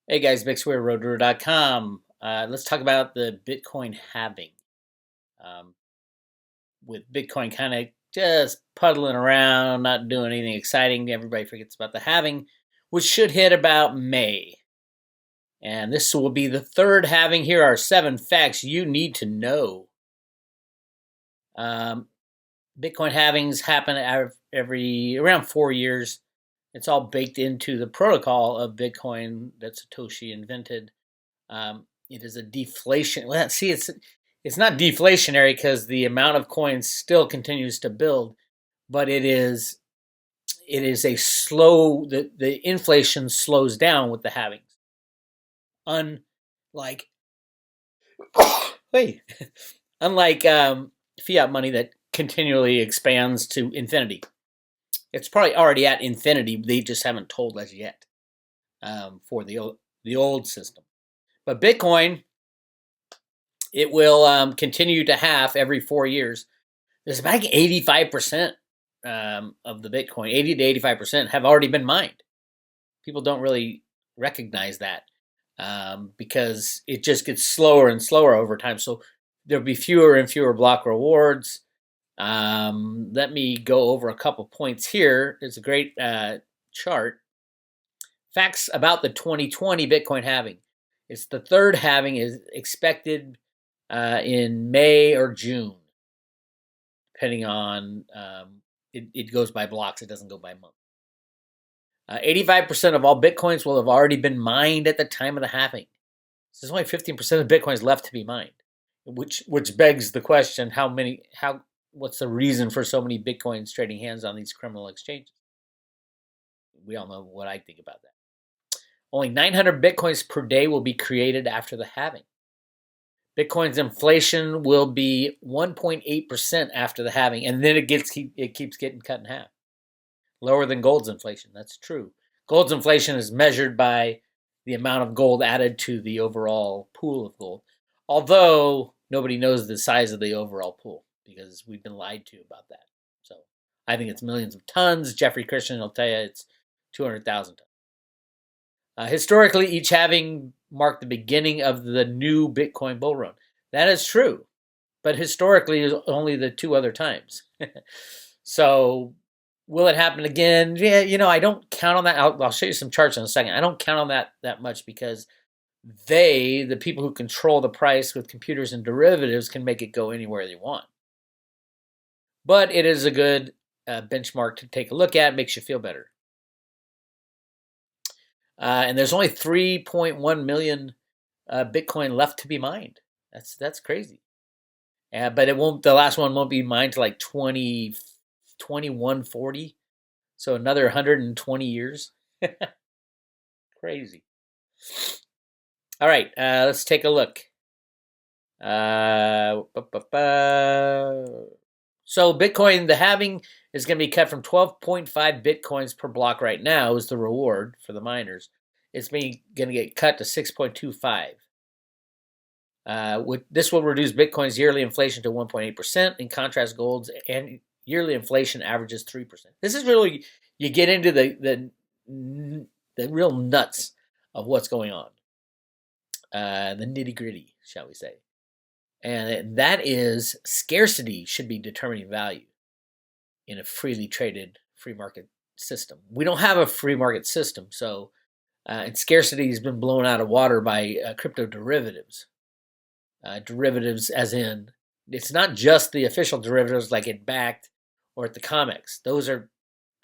Hey guys, Bix Weir, roadrunner.com. Let's talk about the Bitcoin halving. Um, with Bitcoin kind of just puddling around, not doing anything exciting, everybody forgets about the halving, which should hit about May. And this will be the third halving. Here are 7 facts you need to know. Um, Bitcoin halvings happen every around 4 years. It's all baked into the protocol of Bitcoin that Satoshi invented. It is a deflation. Well, see, it's not deflationary because the amount of coins still continues to build, but it is a slow. The inflation slows down with the halvings, unlike wait, unlike fiat money that continually expands to infinity. It's probably already at infinity. They just haven't told us yet for the old system. But Bitcoin, it will continue to halve every 4 years. There's about 85% of the Bitcoin, 80 to 85%, have already been mined. People don't really recognize that because it just gets slower and slower over time. So there'll be fewer and fewer block rewards. Let me go over a couple points here. It's a great chart. Facts about the 2020 Bitcoin halving. It's the third halving is expected in May or June, depending on it goes by blocks. It doesn't go by month. 85% of all Bitcoins will have already been mined at the time of the halving. So there's only 15% of Bitcoins left to be mined, which begs the question: what's the reason for so many Bitcoins trading hands on these criminal exchanges? We all know what I think about that. Only 900 Bitcoins per day will be created after the halving. Bitcoin's inflation will be 1.8% after the halving, and then it keeps getting cut in half. Lower than gold's inflation. That's true. Gold's inflation is measured by the amount of gold added to the overall pool of gold, although nobody knows the size of the overall pool because we've been lied to about that. So I think it's millions of tons. Jeffrey Christian will tell you it's 200,000 tons. Historically, each halving marked the beginning of the new Bitcoin bull run. That is true, but historically, is only the 2 other times. So, will it happen again? Yeah, I don't count on that. I'll show you some charts in a second. I don't count on that much because the people who control the price with computers and derivatives, can make it go anywhere they want. But it is a good benchmark to take a look at. It makes you feel better. And there's only 3.1 million Bitcoin left to be mined. That's crazy. But it won't. The last one won't be mined till like 2140. So another 120 years. Crazy. All right, let's take a look. So Bitcoin, the halving is going to be cut from 12.5 Bitcoins per block right now is the reward for the miners. It's going to get cut to 6.25. This will reduce Bitcoin's yearly inflation to 1.8%. In contrast, gold's and yearly inflation averages 3%. This is really, you get into the real nuts of what's going on. The nitty gritty, shall we say. And that is scarcity should be determining value in a freely traded free market system. We don't have a free market system, so and scarcity has been blown out of water by crypto derivatives. Derivatives as in, it's not just the official derivatives like it backed or at the COMEX. Those are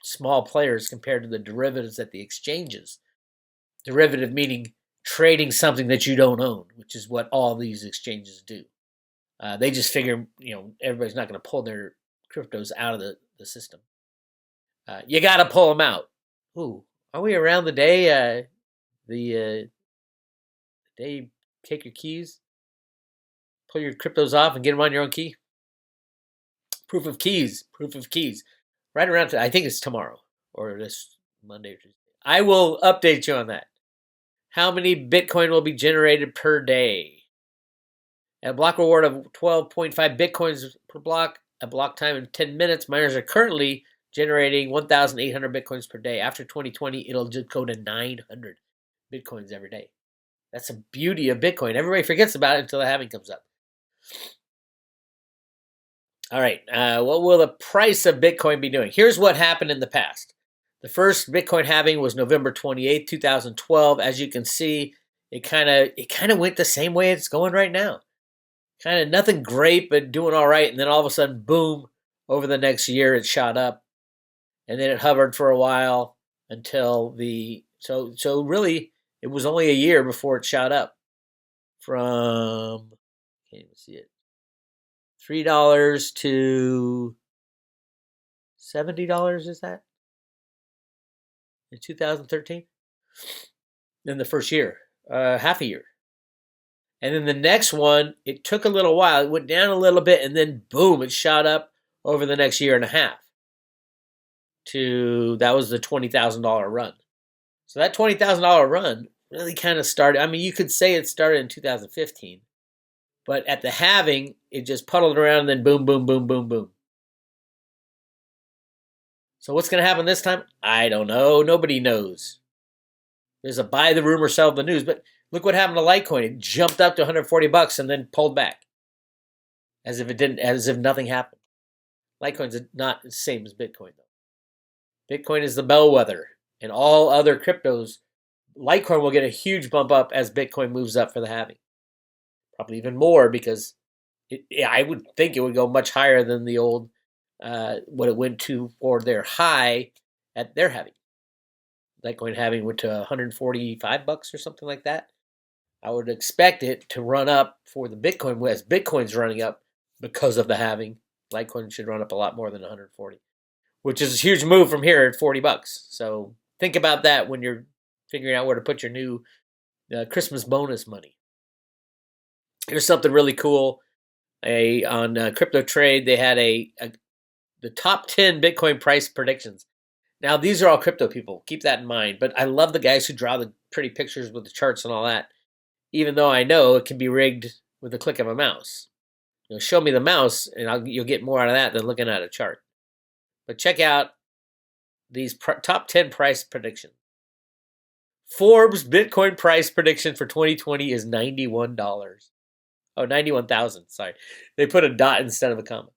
small players compared to the derivatives at the exchanges. Derivative meaning trading something that you don't own, which is what all these exchanges do. They just figure, everybody's not going to pull their cryptos out of the system. You got to pull them out. Ooh, are we around the day? The day you take your keys, pull your cryptos off, and get them on your own key. Proof of keys. Right around. I think it's tomorrow or this Monday or Tuesday. I will update you on that. How many Bitcoin will be generated per day? At a block reward of 12.5 Bitcoins per block, a block time in 10 minutes, miners are currently generating 1,800 Bitcoins per day. After 2020, it'll just go to 900. Bitcoins every day. That's the beauty of Bitcoin. Everybody forgets about it until the halving comes up. All right, what will the price of Bitcoin be doing? Here's what happened in the past. The first Bitcoin halving was November 28th, 2012. As you can see, it kind of went the same way it's going right now. Kind of nothing great, but doing all right. And then all of a sudden, boom, over the next year, it shot up. And then it hovered for a while until so really, it was only a year before it shot up from, can't even see it, $3 to $70, is that? In 2013? In the first year, half a year. And then the next one, it took a little while. It went down a little bit, and then boom, it shot up over the next year and a half. That was the $20,000 run. So that $20,000 run really kind of started. I mean, you could say it started in 2015, but at the halving, it just puddled around and then boom, boom, boom, boom, boom. So what's going to happen this time? I don't know. Nobody knows. There's a buy the rumor, sell the news. But look what happened to Litecoin. It jumped up to $140 and then pulled back, as if nothing happened. Litecoin's not the same as Bitcoin, though. Bitcoin is the bellwether, and all other cryptos, Litecoin will get a huge bump up as Bitcoin moves up for the halving. Probably even more, because I would think it would go much higher than the old what it went to for their high at their halving. Litecoin halving went to $145 or something like that. I would expect it to run up for the Bitcoin as Bitcoin's running up because of the halving. Litecoin should run up a lot more than 140, which is a huge move from here at $40. So think about that when you're figuring out where to put your new Christmas bonus money. Here's something really cool. On Crypto Trade, they had the top 10 Bitcoin price predictions. Now, these are all crypto people. Keep that in mind. But I love the guys who draw the pretty pictures with the charts and all that, even though I know it can be rigged with the click of a mouse. Show me the mouse, and you'll get more out of that than looking at a chart. But check out these top 10 price predictions. Forbes Bitcoin price prediction for 2020 is $91. Oh, 91,000. Sorry. They put a dot instead of a comma.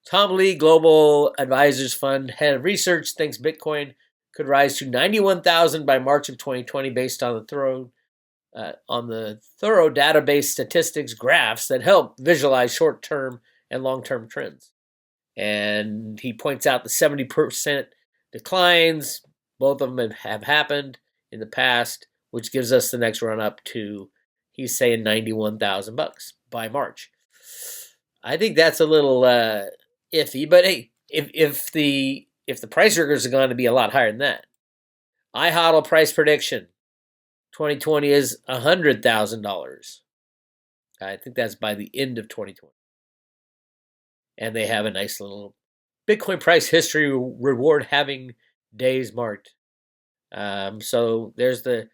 Tom Lee, Global Advisors Fund head of research, thinks Bitcoin could rise to 91,000 by March of 2020 based on the thorough database statistics graphs that help visualize short-term and long-term trends. And he points out the 70% declines. Both of them have happened in the past, which gives us the next run up to, he's saying, $91,000 by March. I think that's a little iffy, but hey, if the price riggers are going to be a lot higher than that, iHodl price prediction 2020 is $100,000. I think that's by the end of 2020, and they have a nice little Bitcoin price history reward halving days marked. So there's the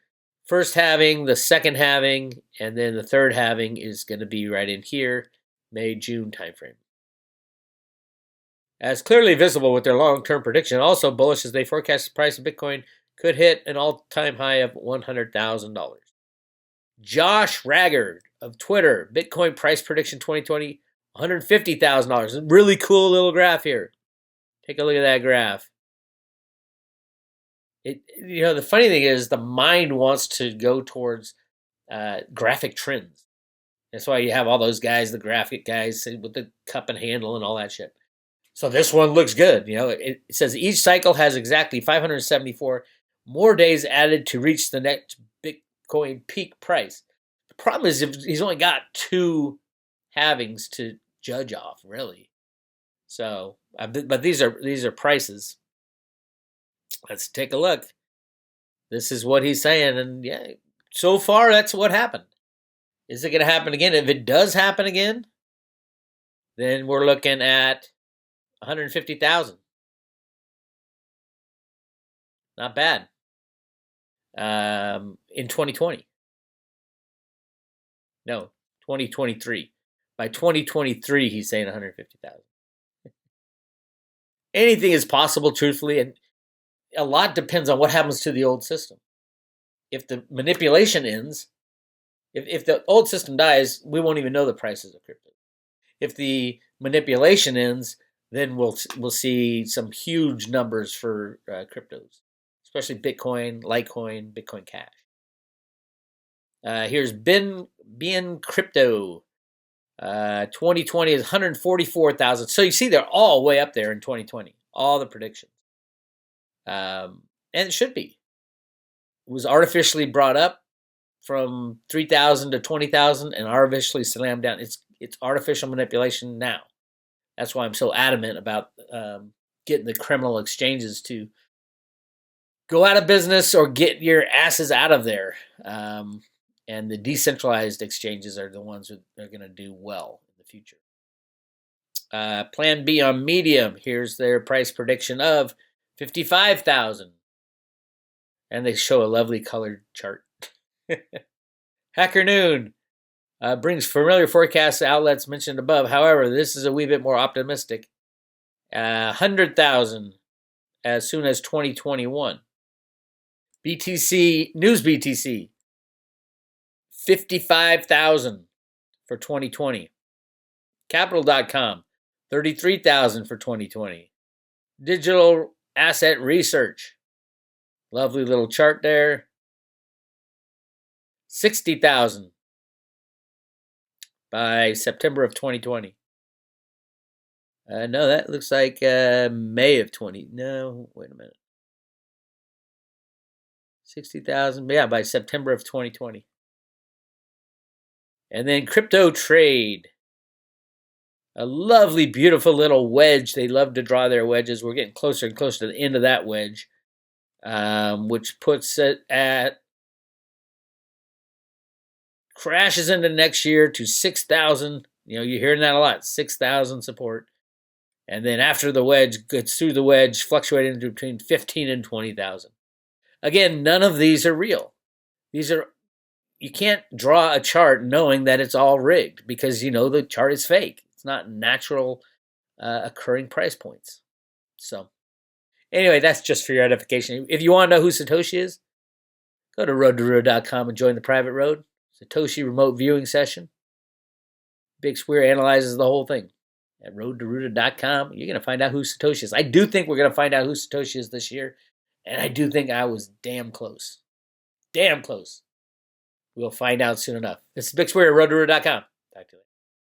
first halving, the second halving, and then the third halving is going to be right in here, May-June timeframe. As clearly visible with their long-term prediction, also bullish as they forecast the price of Bitcoin could hit an all-time high of $100,000. Josh Raggard of Twitter, Bitcoin price prediction 2020, $150,000. Really cool little graph here. Take a look at that graph. The funny thing is the mind wants to go towards graphic trends. That's why you have all those guys, the graphic guys with the cup and handle and all that shit. So this one looks good. It says each cycle has exactly 574 more days added to reach the next Bitcoin peak price. The problem is he's only got 2 halvings to judge off, really. So, but these are prices. Let's take a look. This is what he's saying, and yeah, so far that's what happened. Is it going to happen again? If it does happen again, then we're looking at 150,000. Not bad. In 2020. No, 2023. By 2023, he's saying 150,000. Anything is possible, truthfully, and a lot depends on what happens to the old system. if the manipulation ends, if the old system dies, we won't even know the prices of crypto. If the manipulation ends, then we'll see some huge numbers for cryptos, especially Bitcoin, Litecoin, Bitcoin Cash. Here's BN Crypto. 2020 is 144,000. So you see they're all way up there in 2020. All the predictions. And it should be. It was artificially brought up from 3,000 to 20,000 and artificially slammed down. It's artificial manipulation now. That's why I'm so adamant about getting the criminal exchanges to go out of business or get your asses out of there. And the decentralized exchanges are the ones that are going to do well in the future. Plan B on Medium. Here's their price prediction of 55,000. And they show a lovely colored chart. Hacker Noon brings familiar forecast outlets mentioned above. However, this is a wee bit more optimistic. 100,000 as soon as 2021. BTC, News BTC, 55,000 for 2020. Capital.com, 33,000 for 2020. Digital Asset Research, lovely little chart there. 60,000 by September of 2020. No, that looks like May of 20. No, wait a minute. 60,000, yeah, by September of 2020. And then Crypto Trade. A lovely, beautiful little wedge. They love to draw their wedges. We're getting closer and closer to the end of that wedge, which puts it at, crashes into next year to 6,000. You know, you're hearing that a lot, 6,000 support. And then after the wedge, gets through the wedge, fluctuating into between 15 and 20,000. Again, none of these are real. These are, you can't draw a chart knowing that it's all rigged because you know the chart is fake. It's not natural occurring price points. So anyway, that's just for your edification. If you want to know who Satoshi is, go to roadtoroota.com and join the private road. Satoshi remote viewing session. Bix Weir analyzes the whole thing. At roadtoroota.com, you're going to find out who Satoshi is. I do think we're going to find out who Satoshi is this year. And I do think I was damn close. Damn close. We'll find out soon enough. This is Bix Weir at roadtoroota.com. Talk to you later.